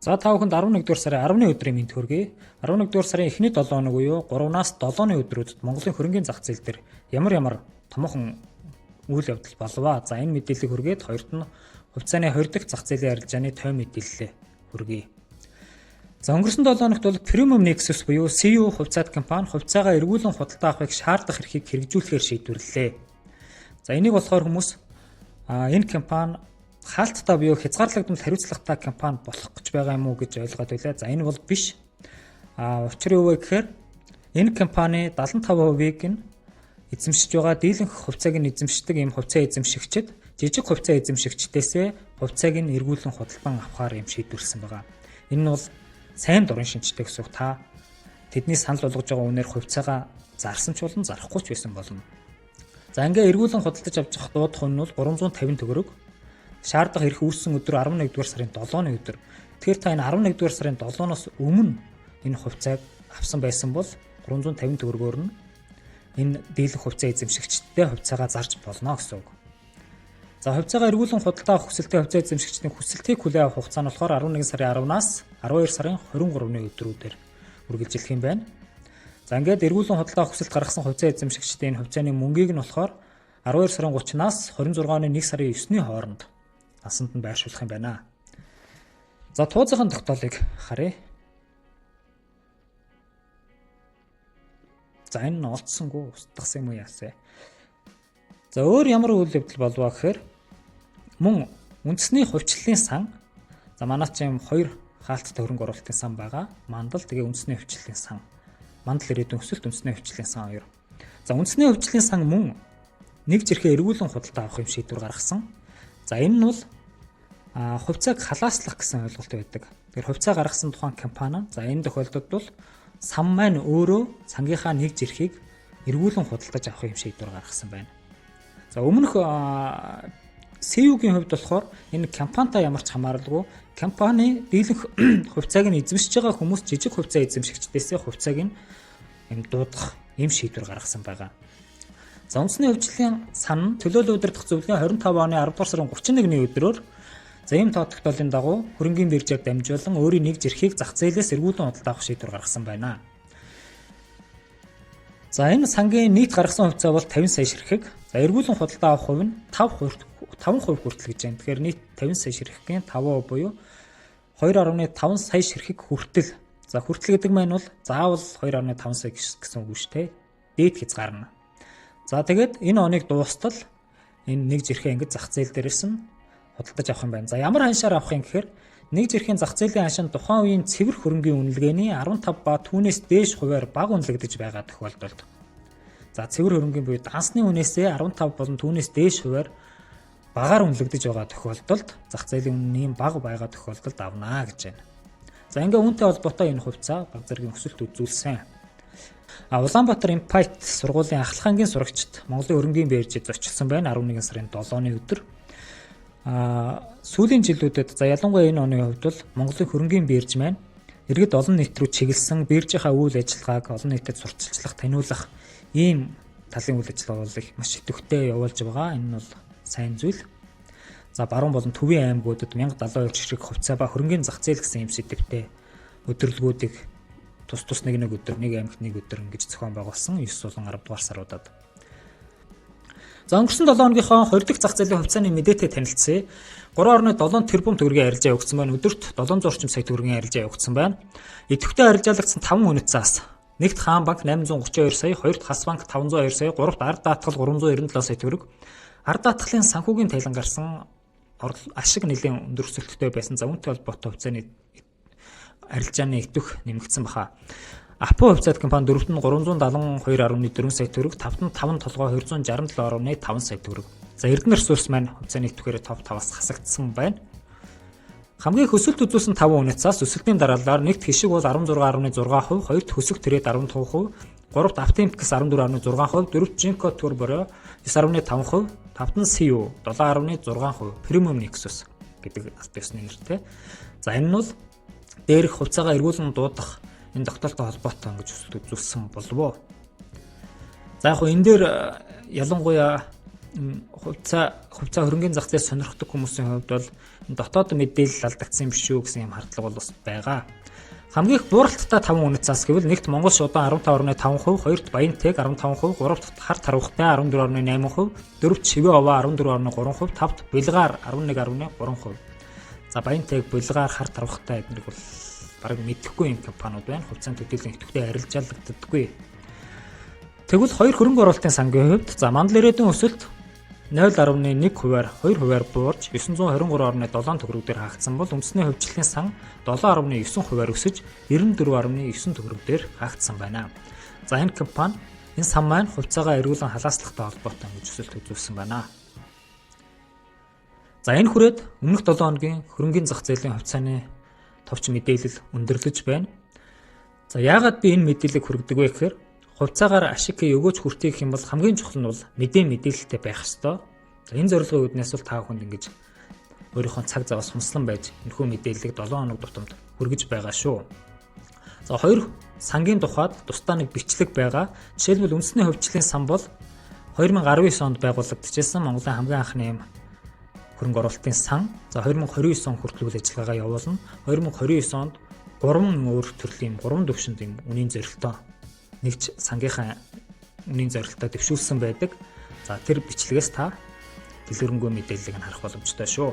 За та бүхэнд 11-р сарын 10-ны өдрийн мэнд хүргэе. 11-р сарын эхний 7 хоног буюу 3-аас 7-ны өдрүүдэд Монголын хөрөнгийн зах зээл дээр ямар томоохон үйл явдал болваа. За энэ мэдээллийг хүргээд хоёрт нь хувьцааны 20 дахь зах зээлийн арилжааны тойм мэдээлэлээ хүргэе. За өнгөрсөн 7 хоногт бол Premium Nexus буюу CU хувьцаат компани хувьцаагаа эргүүлэн худалдаа авахыг шаардах эрхийг хэрэгжүүлэхээр шийдвэрлэлээ. За энийг болохоор хүмүүс энэ компани хаалттай буюу хязгаарлагдмал хариуцлагатай компани болох гэж байгаа юм уу гэж ойлгоод байлаа. За энэ бол биш. Учир юу вэ гэхээр энэ компани 75%-ийг нь эзэмшиж байгаа дийлэнх хувьцааг нь эзэмшдэг ийм хувьцаа эзэмшигчид жижиг хувьцаа эзэмшигчдээсээ хувьцааг нь эргүүлэн худалдан авахар юм шийдвэрлсэн байгаа. Энэ нь бол сайн дурын шинжтэй гэсэн үг. Та тэдний санал болгож байгаа үнээр хувьцаагаа зарсан ч болон зарахгүй ч байсан болно. За ингээ эргүүлэн худалдаж авч явах дуудах нь бол 350 төгрөг. Шаардах эрх үүссэн өдөр 11-р сарын 7-ны өдөр. Тэгэхээр та энэ 11-р сарын 7-ноос өмнө энэ хувьцааг авсан байсан бол 350 төгрөгөөр нь энэ дийлэнх хувьцаа эзэмшигчдтэй хувьцаагаа зарж болно гэсэн үг. За хувьцаагаа эргүүлэн худалдаа авах хүсэлтэй хувьцаа эзэмшигчдийн хүсэлтийг хүлээн авах хугацаа нь болохоор 11 сарын 10-наас 12 сарын 23-ны өдрүүдээр үргэлжилэх юм байна. За ингээд эргүүлэн худалдаа авах хүсэлт гаргасан хувьцаа эзэмшигчдийн хувьцааны мөнгийг нь болохоор 12 сарын 30-наас 26 оны 1 сарын 9-ний хооронд насанд нь байршуулах юм байна. За тууцын тогтоолыг харъя. За энэ нь олдсонгүй устгасан юм уу яасэ. За өөр ямар үйл явдал болов гэхээр мөн үндэсний хувьчлалын сан. За манай чинь 2 хаалттай хөрөнгө оруулалтын сан байгаа. Мандал тэгээ үндэсний хувьчлалын сан. Мандал ирээдүйн өсөлт үндэсний хувьчлалын сан 2. За үндэсний хувьчлалын сан мөн нэг зэрхээ эргүүлэн худалдаа авах юм шийдвэр гаргасан. За энэ нь бол хувьцааг халааслах гэсэн ойлголт байдаг. Тэгэхээр хувьцаа гаргасан тухайн компани за энэ тохиолдолд бол сан маань өөрөө цангийнхаа нэг зэрхийг эргүүлэн худалдаж авах юм шийдвэр гаргасан байна. За өмнөх CU-гийн хувьд болохоор энэ компанитай ямар ч хамааралгүй компани дийлэнх хувьцааг нь эзэмшиж байгаа хүмүүс жижиг хувьцаа эзэмшигчдээсээ хувьцааг нь дуудах юм шийдвэр гаргасан байгаа. За үндэсний хувьчлалын сан төлөөлөл удирдах зөвлөлийн 25 оны 10 дугаар сарын 31-ний өдрөөр за ийм тоо тогтоолын дагуу хөрөнгийн биржээр дамжуулан өөрийн нэг зэрхийг зах зээлээс эргүүлэн худалдаа авах шийдвэр гаргасан байна. За энэ сангийн нийт гаргасан хувьцаа бол 50 сая ширхэг. За эргүүлэн худалдаа авах хувь нь 5% хүртэл гэж байна. Тэгэхээр нийт 50 сая ширхэгийн 5% буюу 2.5 сая ширхэг хүртэл. За хүртэл гэдэг маань бол заавал 2.5 сая гэсэн үг шүү дээ. Дээд хязгаар нь. За тэгээд энэ оныг дуустал энэ нэг зэрхээ ингэж зах зээл дээрээс нь худалдаж авах юм байна. За ямар ханшаар авах юм гэхээр нэг зэрхийн зах зээлийн ханш нь тухайн үеийн цэвэр хөрөнгийн үнэлгээний 15 ба түүнээс дээш хувиар бага үнэлэгдэж байгаа тохиолдолд. За цэвэр хөрөнгийн буюу дансны үнээсээ 15 болон түүнээс дээш хувиар багаар үнэлэгдэж байгаа тохиолдолд зах зээлийн үнийн бага байгаа тохиолдолд авнаа гэж байна. За ингээ үүнтэй холбоотой энэ хувьцаа баг зэргийн өсөлт үзүүлсэн. Улаанбаатар Impact сургуулийн ахлахангийн сурагчид Монголын хөрөнгийн биржид зочилсон байна 11 сарын 7-ны өдөр. Сүүлийн жилүүдэд за ялангуяа энэ оны хувьд бол Монголын хөрөнгийн бирж маань иргэд олон нийт рүү чиглэсэн биржийнхаа үйл ажиллагааг олон нийтэд сурталчлах, таниулах ийм талын үйл ажиллагаа бол их маш идэвхтэй явуулж байгаа. Энэ нь бол сайн зүйл. За баруун болон төвийн аймагуудад 1072 ширхэг хувьцаа ба хөрөнгийн зах зээл гэсэн юм сэдвтэй өдрөлгүүдийг тус нэг өдөр нэг аймагт нэг өдөр ингэж зохион байгуулсан 9 болон 10 дугаар саруудад. За өнгөрсөн 7 хоногийнхоо 20 дахь зах зээлийн хувьцааны мэдээтэй танилцъя. 3.7 тэрбум төгрөгийн арилжаа явагдсан байна. Өдөрт 700 орчим сая төгрөгийн арилжаа явагдсан байна. Идэвхтэй арилжаалагдсан 5 үнэт заас. Нэгт Хаан банк 832 сая, хоёрт Хас банк 502 сая, гуравт Ард даатгал 397 сая төгрөг. Ард даатгалын санхүүгийн тайлан гарсан ашиг нэлийн өндөр өсөлттэй байсан. За үүнтэй холбоотой хувьцааны арилжааны итвэх нэмэгдсэн баха. Апо хувьцаат компани 4-т нь 372.4 сая төгрөг, 5-т нь 5 толгой 267.5 сая төгрөг. За Эрдэнэ ресурс маань хувьцааны итвэхээр топ 5-аас хасагдсан байна. Хамгийн их өсөлт үзүүлсэн 5 үнэт-цаас өсөлтийн дараалалаар нэгт хишиг бол 16.6%, хоёрт хөсөг трейд 15%, гуравт Автимпкс 14.6%, дөрөвт Жинко Тур бороо 9.5%, тавт нь CU 7.6%, Premium Nexus гэдэг алт ёсны нэртэй. За энэ нь бол дээрх хувьцаагаа эргүүлэн дуудах энэ тогтоолтой холбоотой ингэж өсөлт үзүүлсэн болов уу. За яг хөө энэ дээр ялангуяа хувьцаа хөрөнгөний зах зээл сонирхдаг хүмүүсийн хувьд бол дотоод мэдээлэл алдагдсан юм биш үү гэсэн юм хардлага бол бас байгаа. Хамгийн их бууралттай 5 үнэт цаас гэвэл нэгт Монгол шуудан 15.5%, хоёрт Баян-Тэг 15%, гуравт Харт Тарвахтай 14.8%, дөрөвт Шивээ Овоо 14.3%, тавт Булгаар 11.3%. За Баян-Тэг, Булгаар, Харт Тарвахтай эднэрийг бол бараг мэдэхгүй юм компаниуд байна. Хувьцаанд төдийлөн идэвхтэй арилжаалагддаггүй. Тэгвэл хоёр хөрөнгө оруулалтын сангийн хувьд за мандал ирээдүйн өсөлт 0.1%-аар 2%-аар буурж 923.7 төгрөг дээр хаагдсан бол үндэсний хувьчлалын сан 7.9%-аар өсөж 94.9 төгрөг дээр хаагдсан байна. За энэ компани энэ сан маань хувьцаагаа эргүүлэн халааслагтай холбоотой гэж өсөлт үзүүлсэн байна. За энэ хүрээд өмнөх 7 хоногийн хөрөнгөний зах зээлийн хувьцааны товч мэдээлэл өндөрлөж байна. За яагаад би энэ мэдээллийг хүргэдэг вэ гэхээр хувьцаагаар ашиг өгөөж хүртэх юм бол хамгийн чухал нь бол мэдээлэлтэй байх ёстой. За энэ зорилгын үүднээс бол та бүхэнд ингэж өөрийнхөө цаг заваас хумслан байж энэхүү мэдээллийг 7 хоног тутамд хүргэж байгаа шүү. За хоёр сангийн тухайд тусдаа нэг бичлэг байгаа. Жишээлбэл үндэсний хувьчлалын сан бол 2019 онд байгуулагдчихсан Монголын хамгийн анхны юм хөрөнгө оруулалтын сан. За 2029 он хүртэл үйл ажиллагаагаа явуулна. 2029 онд 3 өөр төрлийн 3 төвшөнд юм үнийн зорилтоо нэгж сангийнхаа үнийн зорилтоо дэвшүүлсэн байдаг. За тэр бичлэгээс та дэлгэрэнгүй мэдээллийг харах боломжтой шүү.